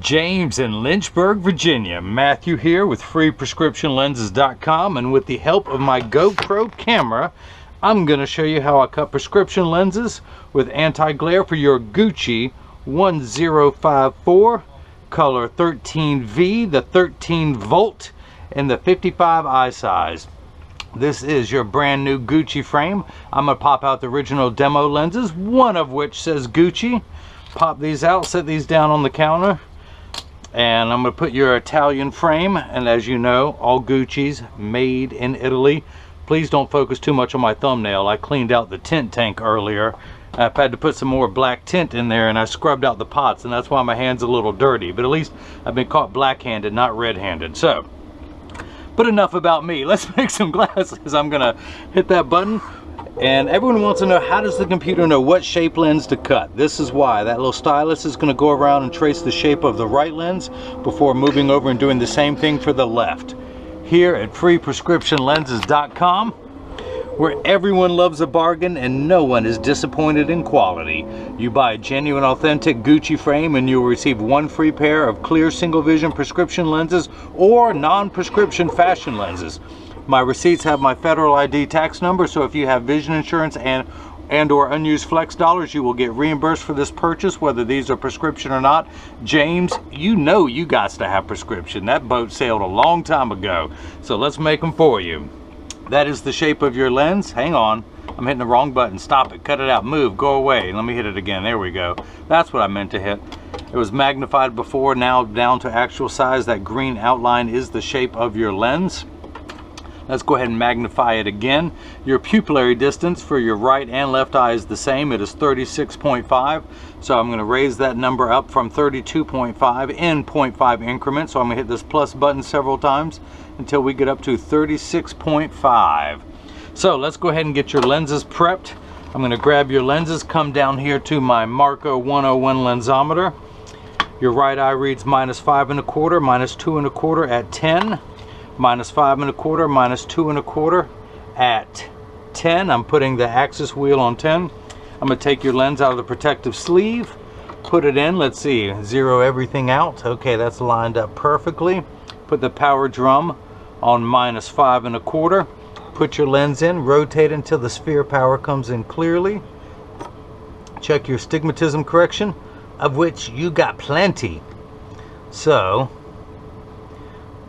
James in Lynchburg, Virginia. Matthew here with freeprescriptionlenses.com, and with the help of my GoPro camera, I'm going to show you how I cut prescription lenses with anti-glare for your Gucci 1054, color 13V, the 13 volt, and the 55 eye size. This is your brand new Gucci frame. I'm going to pop out the original demo lenses, one of which says Gucci. Pop these out, set these down on the counter, and I'm going to put your Italian frame. And as you know, all Gucci's made in Italy. Please don't focus too much on my thumbnail. I cleaned out the tint tank earlier. I've had to put some more black tint in there, and I scrubbed out the pots, and that's why my hand's a little dirty. But at least I've been caught black-handed, not red-handed. So, but enough about me. Let's make some glasses. I'm going to hit that button. And everyone wants to know, how does the computer know what shape lens to cut? This is why. That little stylus is going to go around and trace the shape of the right lens before moving over and doing the same thing for the left. Here at freeprescriptionlenses.com, where everyone loves a bargain and no one is disappointed in quality. You buy a genuine, authentic Gucci frame and you'll receive one free pair of clear single vision prescription lenses or non-prescription fashion lenses. My receipts have my federal ID tax number, so if you have vision insurance and or unused flex dollars, you will get reimbursed for this purchase, whether these are prescription or not. James, you know you got to have prescription. That boat sailed a long time ago, so let's make them for you. That is the shape of your lens. Hang on, I'm hitting the wrong button. Stop it, cut it out, move, go away. Let me hit it again. There we go. That's what I meant to hit. It was magnified before, now down to actual size. That green outline is the shape of your lens. Let's go ahead and magnify it again. Your pupillary distance for your right and left eye is the same. It is 36.5. So I'm going to raise that number up from 32.5 in 0.5 increments. So I'm going to hit this plus button several times until we get up to 36.5. So let's go ahead and get your lenses prepped. I'm going to grab your lenses, come down here to my Marco 101 lensometer. Your right eye reads -5 1/4, -2 1/4 at 10. -5 1/4, -2 1/4 at 10. I'm putting the axis wheel on 10. I'm going to take your lens out of the protective sleeve, put it in. Let's see, zero everything out. Okay, that's lined up perfectly. Put the power drum on -5 1/4. Put your lens in, rotate until the sphere power comes in clearly. Check your astigmatism correction, of which you got plenty. So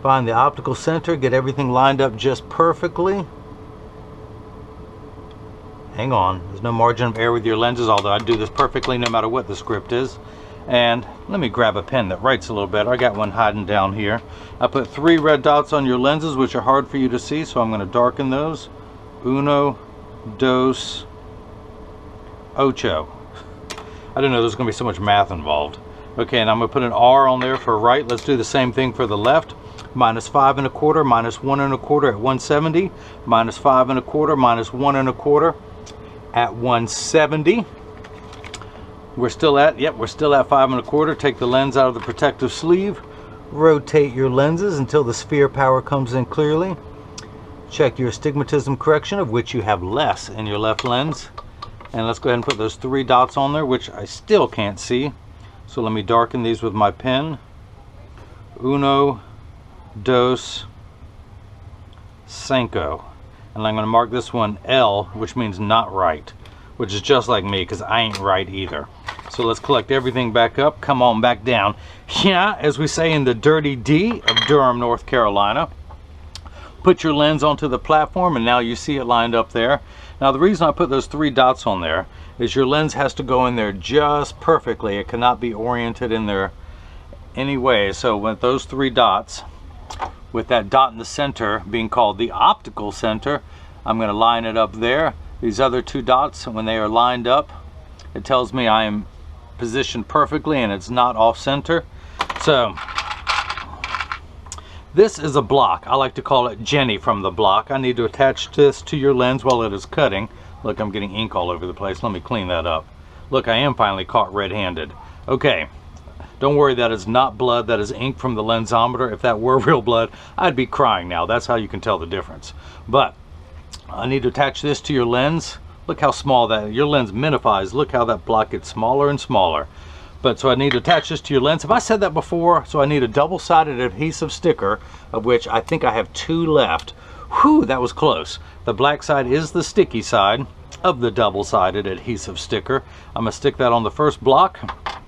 find the optical center, get everything lined up just perfectly. Hang on, there's no margin of error with your lenses, although I do this perfectly no matter what the script is. And let me grab a pen that writes a little better. I got one hiding down here. I put 3 red dots on your lenses, which are hard for you to see, so I'm going to darken those. Uno, dos, ocho. I didn't know there was going to be so much math involved. Okay, and I'm going to put an R on there for right. Let's do the same thing for the left. -5 1/4, -1 1/4 at 170, -5 1/4, -1 1/4 at 170. We're still at, yep, we're still at 5 1/4. Take the lens out of the protective sleeve, rotate your lenses until the sphere power comes in clearly. Check your astigmatism correction, of which you have less in your left lens. And let's go ahead and put those 3 dots on there, which I still can't see. So let me darken these with my pen. Uno, dos, cinco. And I'm going to mark this one L, which means not right, which is just like me because I ain't right either. So let's collect everything back up, come on back down. Yeah, as we say in the Dirty D of Durham, North Carolina. Put your lens onto the platform, and now you see it lined up there. Now the reason I put those 3 dots on there is your lens has to go in there just perfectly. It cannot be oriented in there any way. So with those 3 dots, with that dot in the center being called the optical center, I'm going to line it up there. These other 2 dots, when they are lined up, it tells me I am positioned perfectly and it's not off center. So this is a block. I like to call it Jenny from the block. I need to attach this to your lens while it is cutting. Look, I'm getting ink all over the place. Let me clean that up. Look, I am finally caught red-handed. Okay, don't worry, that is not blood. That is ink from the lensometer. If that were real blood, I'd be crying now. That's how you can tell the difference. But I need to attach this to your lens. Look how small that, your lens minifies. Look how that block gets smaller and smaller. But so I need to attach this to your lens. Have I said that before? So I need a double-sided adhesive sticker, of which I think I have 2 left. Whew, that was close. The black side is the sticky side of the double-sided adhesive sticker. I'm gonna stick that on the first block,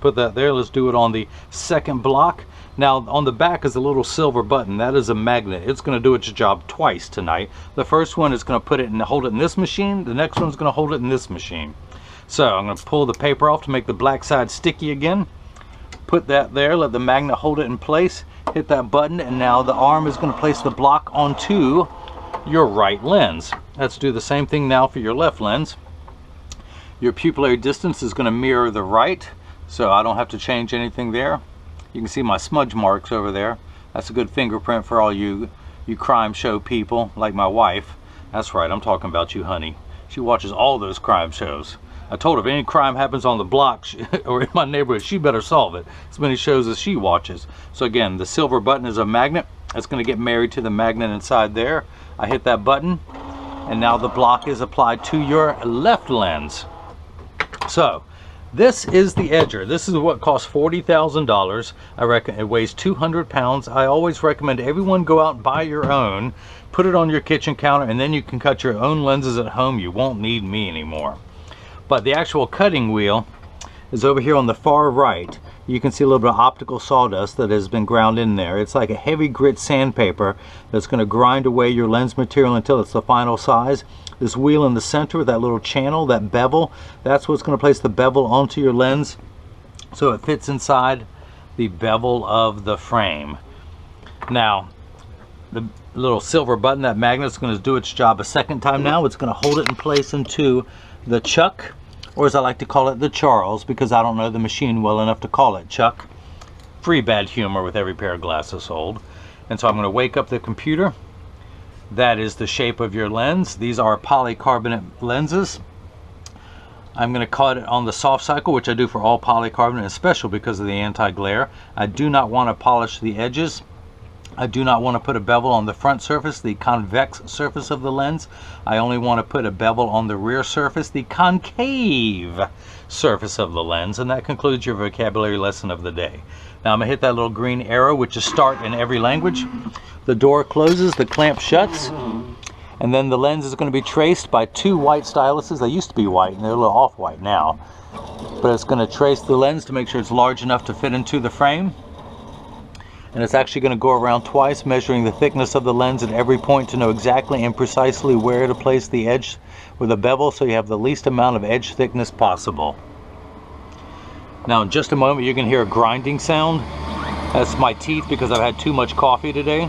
put that there. Let's do it on the second block. Now on the back is a little silver button. That is a magnet. It's going to do its job twice tonight. The first one is going to put it and hold it in this machine. The next one's going to hold it in this machine. So I'm going to pull the paper off to make the black side sticky again. Put that there, let the magnet hold it in place, hit that button, and now the arm is going to place the block onto your right lens. Let's do the same thing now for your left lens. Your pupillary distance is going to mirror the right, so I don't have to change anything there. You can see my smudge marks over there. That's a good fingerprint for all you crime show people like my wife. That's right, I'm talking about you, honey. She watches all those crime shows. I told her if any crime happens on the block or in my neighborhood, she better solve it. As many shows as she watches. So again, the silver button is a magnet. That's going to get married to the magnet inside there. I hit that button, and now the block is applied to your left lens. So this is the edger. This is what costs $40,000. I reckon it weighs 200 pounds. I always recommend everyone go out and buy your own, put it on your kitchen counter, and then you can cut your own lenses at home. You won't need me anymore. But the actual cutting wheel is over here on the far right. You can see a little bit of optical sawdust that has been ground in there. It's like a heavy grit sandpaper that's going to grind away your lens material until it's the final size. This wheel in the center, that little channel, that bevel, that's what's going to place the bevel onto your lens so it fits inside the bevel of the frame. Now, the little silver button, that magnet, is going to do its job a second time now. It's going to hold it in place into the chuck, or as I like to call it, the Charles, because I don't know the machine well enough to call it Chuck. Free bad humor with every pair of glasses sold. And so I'm going to wake up the computer. That is the shape of your lens. These are polycarbonate lenses. I'm going to cut it on the soft cycle, which I do for all polycarbonate, especially because of the anti-glare. I do not want to polish the edges. I do not want to put a bevel on the front surface, the convex surface of the lens. I only want to put a bevel on the rear surface, the concave surface of the lens. And that concludes your vocabulary lesson of the day. Now I'm going to hit that little green arrow, which is start in every language. The door closes, the clamp shuts, and then the lens is going to be traced by 2 white styluses. They used to be white, and they're a little off-white now. But it's going to trace the lens to make sure it's large enough to fit into the frame. And it's actually going to go around twice, measuring the thickness of the lens at every point to know exactly and precisely where to place the edge with a bevel, so you have the least amount of edge thickness possible. Now in just a moment you're going to hear a grinding sound. That's my teeth because I've had too much coffee today.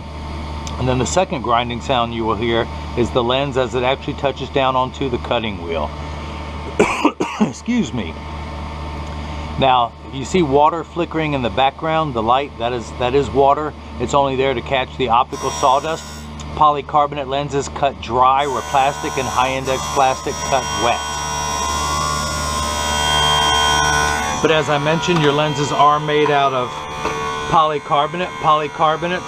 And then the second grinding sound you will hear is the lens as it actually touches down onto the cutting wheel. Excuse me. Now you see water flickering in the background, the light, that is water. It's only there to catch the optical sawdust. Polycarbonate lenses cut dry, where plastic and high-index plastic cut wet. But as I mentioned, your lenses are made out of polycarbonate. Polycarbonate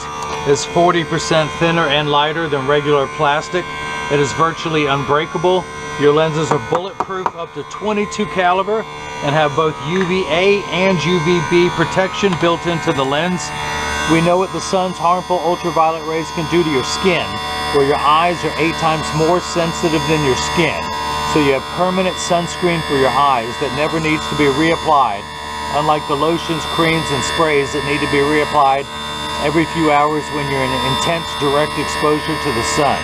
is 40% thinner and lighter than regular plastic. It is virtually unbreakable. Your lenses are bulletproof up to .22 caliber and have both UVA and UVB protection built into the lens. We know what the sun's harmful ultraviolet rays can do to your skin, where your eyes are 8 times more sensitive than your skin. So you have permanent sunscreen for your eyes that never needs to be reapplied, unlike the lotions, creams, and sprays that need to be reapplied every few hours when you're in intense direct exposure to the sun.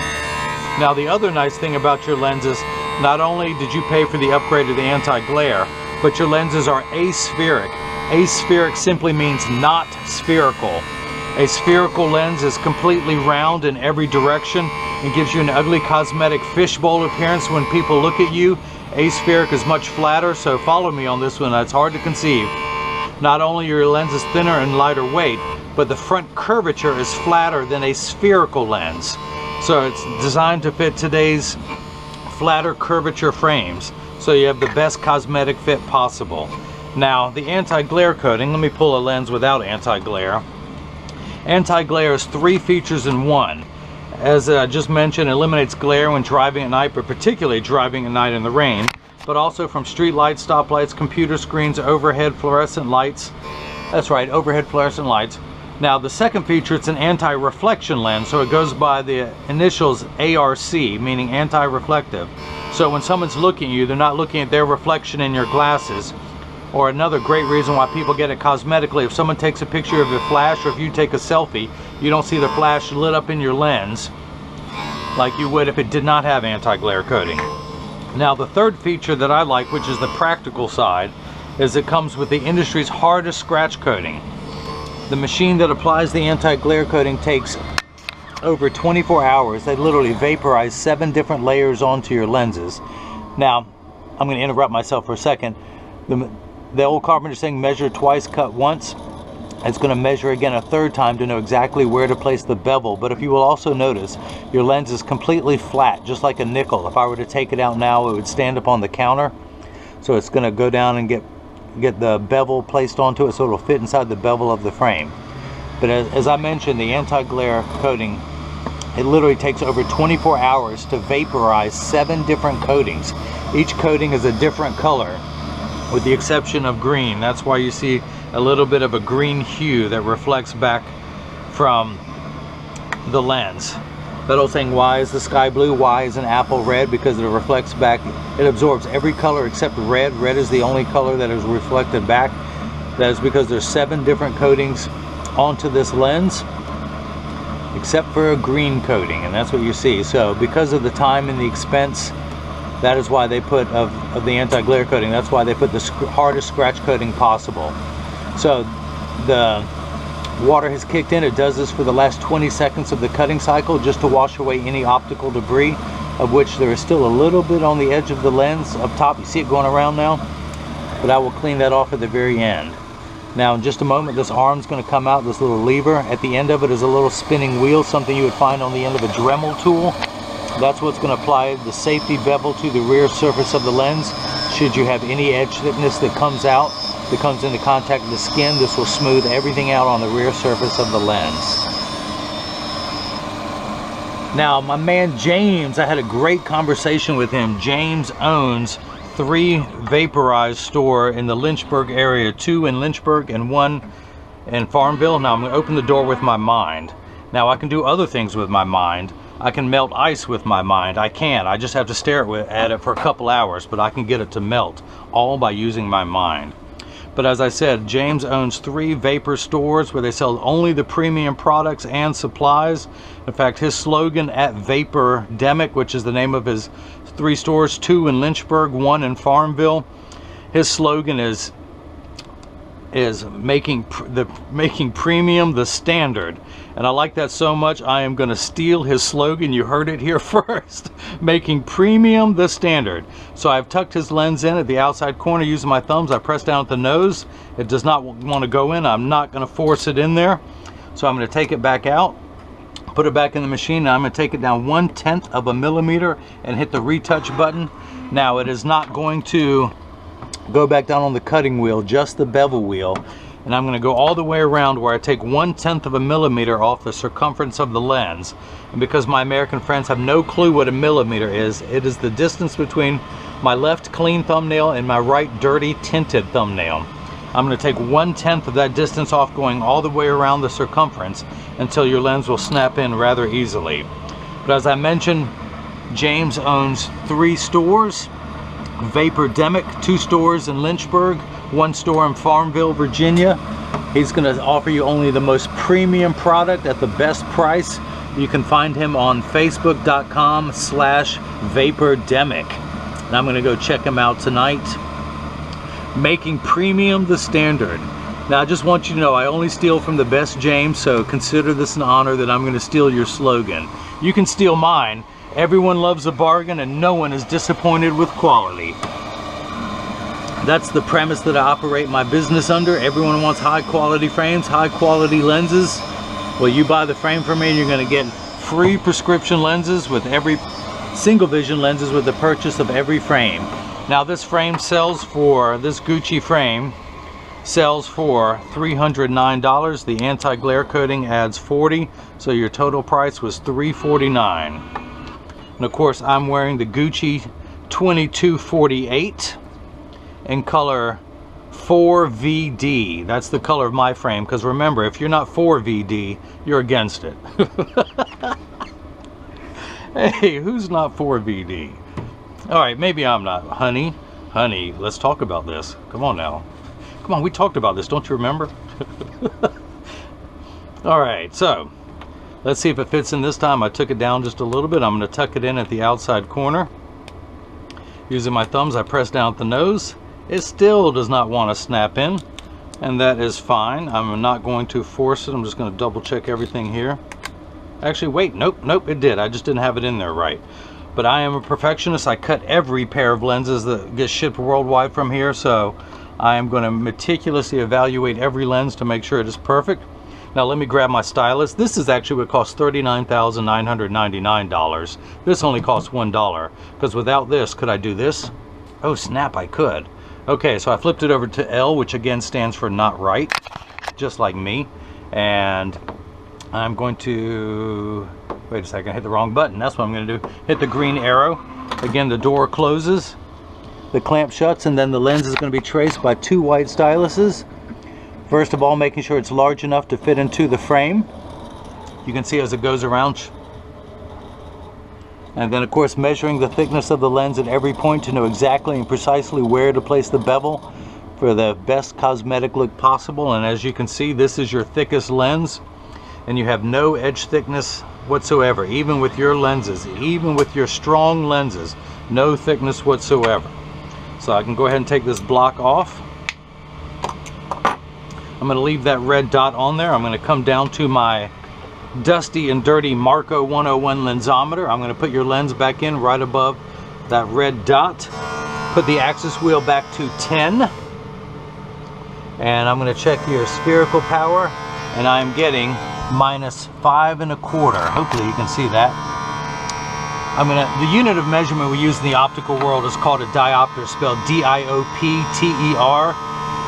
Now the other nice thing about your lenses, not only did you pay for the upgrade of the anti-glare, but your lenses are aspheric. Aspheric simply means not spherical. A spherical lens is completely round in every direction and gives you an ugly cosmetic fishbowl appearance when people look at you. Aspheric is much flatter, so follow me on this one, it's hard to conceive. Not only are your lenses thinner and lighter weight, but the front curvature is flatter than a spherical lens. So it's designed to fit today's flatter curvature frames, so you have the best cosmetic fit possible. Now the anti-glare coating, let me pull a lens without anti-glare. Anti-glare is 3 features in one. As I just mentioned, it eliminates glare when driving at night, but particularly driving at night in the rain. but also from street lights, stoplights, computer screens, overhead fluorescent lights. That's right, overhead fluorescent lights. Now the second feature, it's an anti-reflection lens, so it goes by the initials ARC, meaning anti-reflective. So when someone's looking at you, they're not looking at their reflection in your glasses. Or another great reason why people get it cosmetically, if someone takes a picture of your flash, or if you take a selfie, you don't see the flash lit up in your lens like you would if it did not have anti-glare coating. Now the third feature that I like, which is the practical side, is it comes with the industry's hardest scratch coating. The machine that applies the anti-glare coating takes over 24 hours. They literally vaporize 7 different layers onto your lenses. Now, I'm going to interrupt myself for a second. The old carpenter saying measure twice, cut once. It's going to measure again a third time to know exactly where to place the bevel. But if you will also notice, your lens is completely flat, just like a nickel. If I were to take it out now, it would stand up on the counter. So it's going to go down and get the bevel placed onto it so it'll fit inside the bevel of the frame. But as I mentioned, the anti-glare coating, it literally takes over 24 hours to vaporize 7 different coatings. Each coating is a different color, with the exception of green. That's why you see a little bit of a green hue that reflects back from the lens. That old saying, why is the sky blue? Why is an apple red? Because it reflects back. It absorbs every color except red. Red is the only color that is reflected back. That is because there's 7 different coatings onto this lens, except for a green coating, and that's what you see. So because of the time and the expense, that is why they put of the anti-glare coating, that's why they put the hardest scratch coating possible. So the water has kicked in. It does this for the last 20 seconds of the cutting cycle, just to wash away any optical debris, of which there is still a little bit on the edge of the lens up top. You see it going around now, but I will clean that off at the very end. Now in just a moment, this arm's going to come out, this little lever. At the end of it is a little spinning wheel, something you would find on the end of a Dremel tool. That's what's going to apply the safety bevel to the rear surface of the lens. Should you have any edge thickness that comes out, that comes into contact with the skin, this will smooth everything out on the rear surface of the lens. Now my man James, I had a great conversation with him. James owns 3 vaporized store in the Lynchburg area, 2 in Lynchburg and 1 in Farmville. Now I'm going to open the door with my mind. Now I can do other things with my mind. I can melt ice with my mind. I just have to stare at it for a couple hours, but I can get it to melt, all by using my mind. But as I said, James owns 3 vapor stores where they sell only the premium products and supplies. In fact, his slogan at Vapordemic, which is the name of his 3 stores, 2 in Lynchburg, 1 in Farmville, his slogan is making premium the standard. And I like that so much, I am going to steal his slogan. You heard it here first. Making premium the standard. So I've tucked his lens in at the outside corner using my thumbs. I press down at the nose. It does not want to go in. I'm not going to force it in there. So I'm going to take it back out, put it back in the machine, and I'm going to take it down 1/10 of a millimeter and hit the retouch button. Now it is not going to go back down on the cutting wheel, just the bevel wheel. And I'm going to go all the way around where I take 1/10 of a millimeter off the circumference of the lens. And because my American friends have no clue what a millimeter is, it is the distance between my left clean thumbnail and my right dirty tinted thumbnail. I'm going to take 1/10 of that distance off, going all the way around the circumference until your lens will snap in rather easily. But as I mentioned, James owns 3 stores. Vapordemic, 2 stores in Lynchburg, 1 store in Farmville, Virginia. He's going to offer you only the most premium product at the best price. You can find him on Facebook.com/Vapordemic. And I'm going to go check him out tonight. Making premium the standard. Now I just want you to know, I only steal from the best, James, so consider this an honor that I'm going to steal your slogan. You can steal mine. Everyone loves a bargain and no one is disappointed with quality. That's the premise that I operate my business under. Everyone wants high quality frames, high quality lenses. Well, you buy the frame from me and you're going to get free prescription lenses with every single vision lenses with the purchase of every frame. Now this frame sells for, this Gucci frame sells for $309. The anti-glare coating adds $40, so your total price was $349. And of course I'm wearing the Gucci 2248 in color 4VD. That's the color of my frame, because remember, if you're not 4VD, you're against it. Hey, who's not 4VD? All right, maybe I'm not. Honey, let's talk about this. Come on now. Come on, we talked about this, don't you remember? All right, so let's see if it fits in this time. I took it down just a little bit. I'm going to tuck it in at the outside corner. Using my thumbs, I press down at the nose. It still does not want to snap in, and that is fine. I'm not going to force it. I'm just going to double check everything here. Actually, wait, nope, it did. I just didn't have it in there right. But I am a perfectionist. I cut every pair of lenses that get shipped worldwide from here, so I am going to meticulously evaluate every lens to make sure it is perfect. Now let me grab my stylus. This is actually what costs $39,999. This only costs $1, because without this, could I do this? Oh snap, I could. Okay, so I flipped it over to L, which again stands for not right, just like me. And I'm going to, wait a second, I hit the wrong button. That's what I'm going to do. Hit the green arrow. Again, the door closes, the clamp shuts, and then the lens is going to be traced by 2 white styluses. First of all, making sure it's large enough to fit into the frame. You can see as it goes around. And then of course measuring the thickness of the lens at every point to know exactly and precisely where to place the bevel for the best cosmetic look possible. And as you can see, this is your thickest lens, and you have no edge thickness whatsoever, even with your lenses, even with your strong lenses, no thickness whatsoever. So I can go ahead and take this block off. I'm going to leave that red dot on there. I'm going to come down to my dusty and dirty Marco 101 lensometer. I'm going to put your lens back in right above that red dot. Put the axis wheel back to 10. And I'm going to check your spherical power. And I'm getting -5 1/4. Hopefully you can see that. The unit of measurement we use in the optical world is called a diopter, spelled D-I-O-P-T-E-R.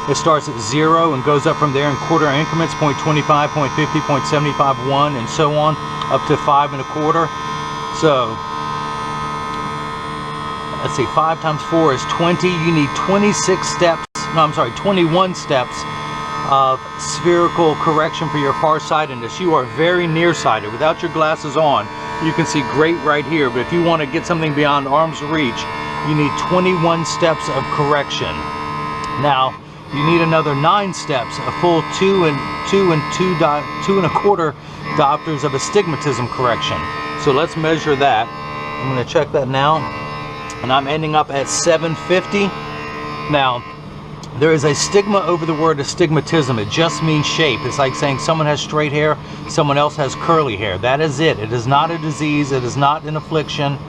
It starts at 0 and goes up from there in quarter increments, 0.25, 0.50, 0.75, 1, and so on, up to 5 1/4. So, let's see, 5 times 4 is 20. You need 26 steps, no, I'm sorry, 21 steps of spherical correction for your farsightedness. You are very nearsighted. Without your glasses on, you can see great right here, but if you want to get something beyond arm's reach, you need 21 steps of correction. Now, you need another 9 steps, a full 2 1/4 diopters of astigmatism correction. So let's measure that. I'm going to check that now, and I'm ending up at 750. Now, there is a stigma over the word astigmatism. It just means shape. It's like saying someone has straight hair, someone else has curly hair. That is it. It is not a disease. It is not an affliction.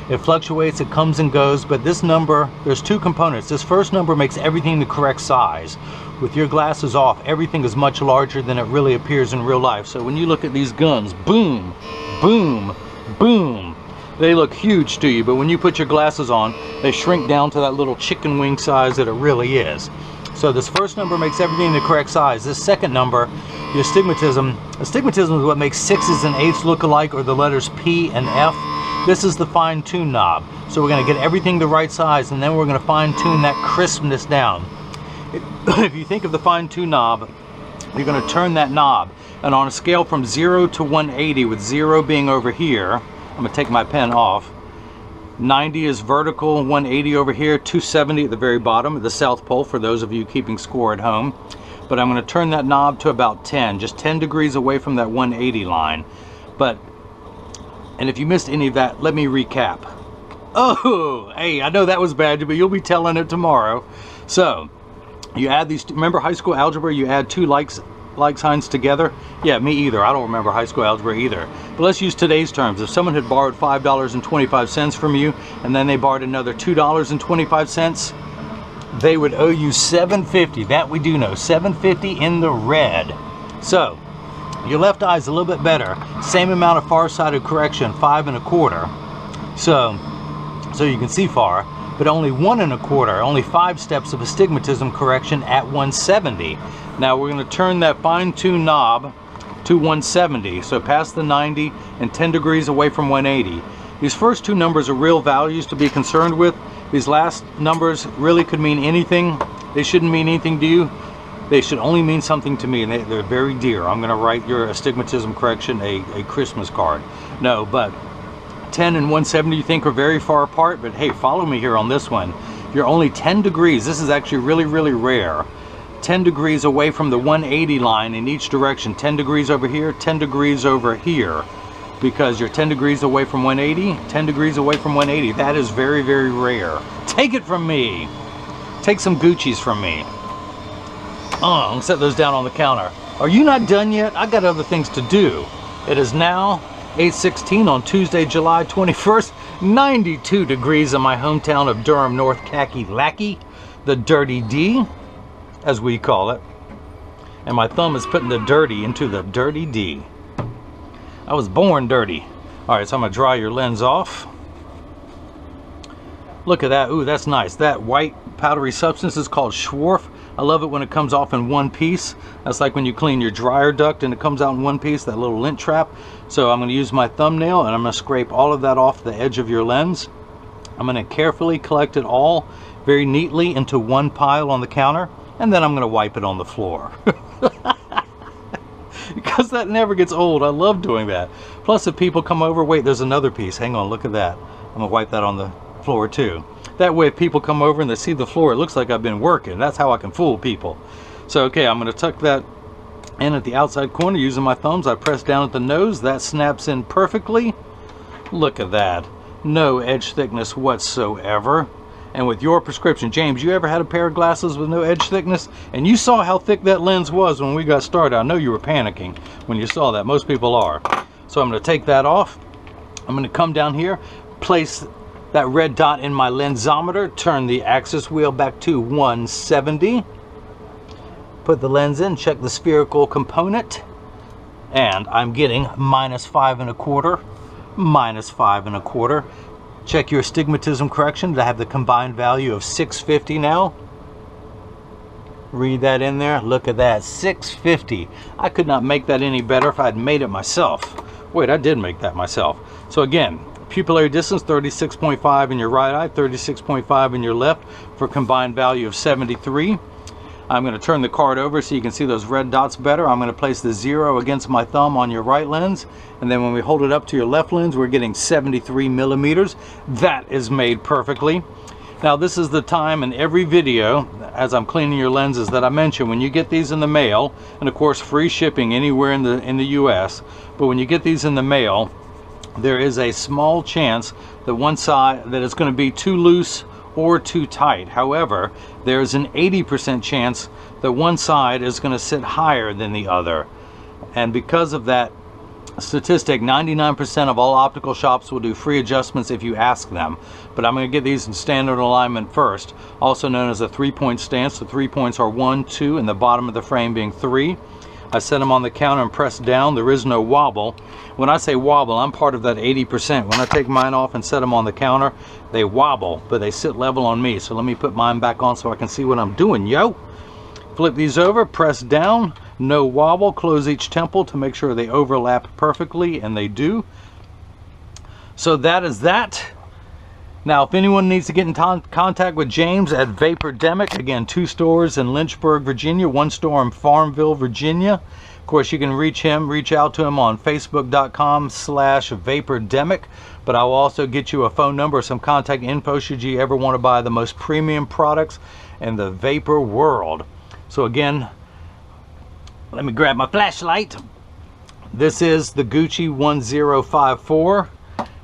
It fluctuates, it comes and goes, but this number, there's 2 components. This first number makes everything the correct size. With your glasses off, everything is much larger than it really appears in real life. So when you look at these guns, boom, boom, boom, they look huge to you, but when you put your glasses on, they shrink down to that little chicken wing size that it really is. So this first number makes everything the correct size. This second number, the astigmatism is what makes 6s and 8s look alike, or the letters P and F. This is the fine-tune knob. So we're going to get everything the right size, and then we're going to fine-tune that crispness down. If you think of the fine-tune knob, you're going to turn that knob, and on a scale from 0 to 180, with 0 being over here, I'm going to take my pen off. 90 is vertical, 180 over here, 270 at the very bottom at the South Pole for those of you keeping score at home. But I'm going to turn that knob to about 10, just 10 degrees away from that 180 line. And if you missed any of that, let me recap. Oh, hey, I know that was bad, but you'll be telling it tomorrow. So, you add these, remember high school algebra, you add 2 like signs together? Yeah, me either. I don't remember high school algebra either. But let's use today's terms. If someone had borrowed $5.25 from you, and then they borrowed another $2.25, they would owe you $7.50. That we do know, $7.50 in the red. So, your left eye is a little bit better. Same amount of farsighted correction, 5 1/4. So you can see far, but only 1 1/4, only 5 steps of astigmatism correction at 170. Now we're going to turn that fine-tune knob to 170, so past the 90 and 10 degrees away from 180. These first two numbers are real values to be concerned with. These last numbers really could mean anything. They shouldn't mean anything to you. They should only mean something to me, and they're very dear. I'm going to write your Astigmatism Correction a Christmas card. No, but 10 and 170 you think are very far apart, but hey, follow me here on this one. You're only 10 degrees. This is actually really, really rare. 10 degrees away from the 180 line in each direction. 10 degrees over here, 10 degrees over here. Because you're 10 degrees away from 180, 10 degrees away from 180. That is very, very rare. Take it from me. Take some Gucci's from me. I'm gonna set those down on the counter. Are you not done yet? I got other things to do. It is now 8:16 on Tuesday, July 21st. 92 degrees in my hometown of Durham, North Kakalaki, the Dirty D, as we call it. And my thumb is putting the dirty into the Dirty D. I was born dirty. All right, so I'm gonna dry your lens off. Look at that. Ooh, that's nice. That white powdery substance is called Schwarf. I love it when it comes off in one piece. That's like when you clean your dryer duct and it comes out in one piece, that little lint trap. So I'm going to use my thumbnail and I'm going to scrape all of that off the edge of your lens. I'm going to carefully collect it all very neatly into one pile on the counter, and then I'm going to wipe it on the floor. Because that never gets old. I love doing that. Plus, if people come over, wait, there's another piece. Hang on, look at that. I'm going to wipe that on the floor too. That way if people come over and they see the floor, it looks like I've been working. That's how I can fool people. So okay, I'm going to tuck that in at the outside corner using my thumbs. I press down at the nose. That snaps in perfectly. Look at that. No edge thickness whatsoever. And with your prescription, James, you ever had a pair of glasses with no edge thickness? And you saw how thick that lens was when we got started. I know you were panicking when you saw that. Most people are. So I'm going to take that off. I'm going to come down here, place that red dot in my lensometer, turn the axis wheel back to 170, put the lens in, check the spherical component, and I'm getting -5 1/4, -5 1/4. Check your astigmatism correction to have the combined value of 650 now. Read that in there. Look at that, 650. I could not make that any better if I'd made it myself. Wait, I did make that myself. So again, pupillary distance 36.5 in your right eye, 36.5 in your left, for a combined value of 73. I'm going to turn the card over so you can see those red dots better. I'm going to place the 0 against my thumb on your right lens, and then when we hold it up to your left lens, we're getting 73 millimeters. That is made perfectly. Now this is the time in every video as I'm cleaning your lenses that I mention, when you get these in the mail, and of course free shipping anywhere in the US, but when you get these in the mail, there is a small chance that one side that it's going to be too loose or too tight. However, there's an 80% chance that one side is going to sit higher than the other. And because of that statistic, 99% of all optical shops will do free adjustments if you ask them. But I'm going to get these in standard alignment first, also known as a 3-point stance. The 3 points are 1, 2, and the bottom of the frame being 3. I set them on the counter and press down. There is no wobble. When I say wobble, I'm part of that 80%. When I take mine off and set them on the counter, they wobble, but they sit level on me. So let me put mine back on so I can see what I'm doing, yo. Flip these over, press down, no wobble. Close each temple to make sure they overlap perfectly, and they do. So that is that. Now, if anyone needs to get in contact with James at Vapordemic, again, 2 stores in Lynchburg, Virginia, 1 store in Farmville, Virginia. Of course, you can reach out to him on Facebook.com/Vapordemic. But I will also get you a phone number or some contact info should you ever want to buy the most premium products in the vapor world. So again, let me grab my flashlight. This is the Gucci 1054.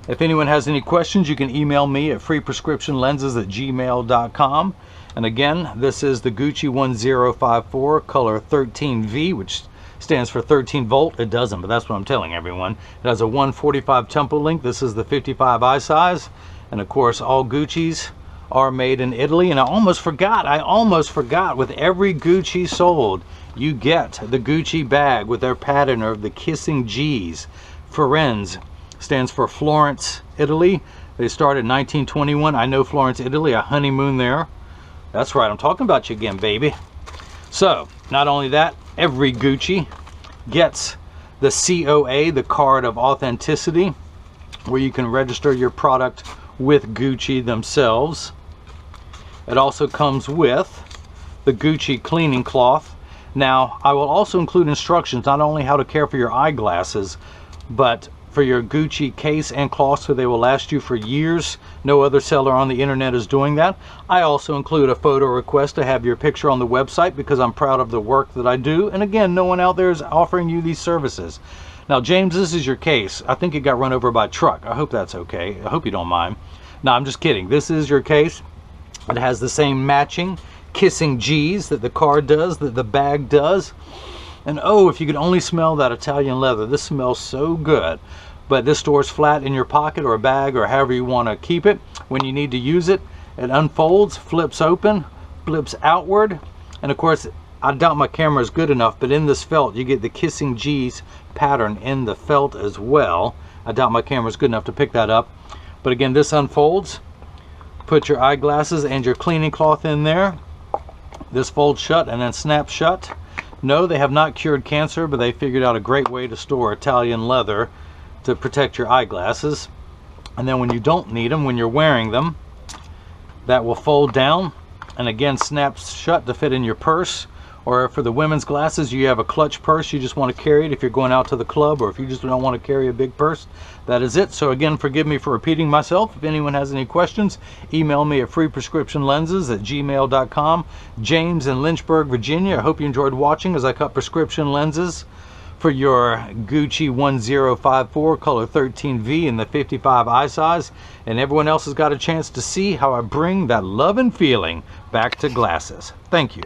If anyone has any questions, you can email me at freeprescriptionlenses@gmail.com. And again, this is the Gucci 1054 color 13V, which stands for 13 volt. It doesn't, but that's what I'm telling everyone. It has a 145 tempo length. This is the 55 eye size. And of course, all Gucci's are made in Italy. And I almost forgot, with every Gucci sold, you get the Gucci bag with their pattern of the kissing G's. Firenze stands for Florence, Italy. They started in 1921. I know Florence, Italy. I honeymooned there. That's right, I'm talking about you again, baby. So, not only that, every Gucci gets the COA, the card of authenticity. where you can register your product with Gucci themselves. It also comes with the Gucci cleaning cloth. Now, I will also include instructions not only how to care for your eyeglasses, but for your Gucci case and cloth, so they will last you for years. No other seller on the internet is doing that. I also include a photo request to have your picture on the website because I'm proud of the work that I do. And again, no one out there is offering you these services. Now, James, this is your case. I think it got run over by a truck. I hope that's okay. I hope you don't mind. No, I'm just kidding. This is your case. It has the same matching kissing G's that the card does, that the bag does. And oh, if you could only smell that Italian leather. This smells so good. But this stores flat in your pocket or a bag or however you want to keep it. When you need to use it, it unfolds, flips open, flips outward. And of course, I doubt my camera is good enough, but in this felt, you get the kissing G's pattern in the felt as well. I doubt my camera is good enough to pick that up. But again, this unfolds. Put your eyeglasses and your cleaning cloth in there. This folds shut and then snaps shut. No, they have not cured cancer, but they figured out a great way to store Italian leather to protect your eyeglasses. And then when you don't need them, when you're wearing them, that will fold down and again snaps shut to fit in your purse. Or for the women's glasses, you have a clutch purse, you just want to carry it if you're going out to the club, or if you just don't want to carry a big purse, that is it. So again, forgive me for repeating myself. If anyone has any questions, email me at freeprescriptionlenses@gmail.com. James in Lynchburg, Virginia. I hope you enjoyed watching as I cut prescription lenses for your Gucci 1054 color 13V in the 55 eye size. And everyone else has got a chance to see how I bring that love and feeling back to glasses. Thank you.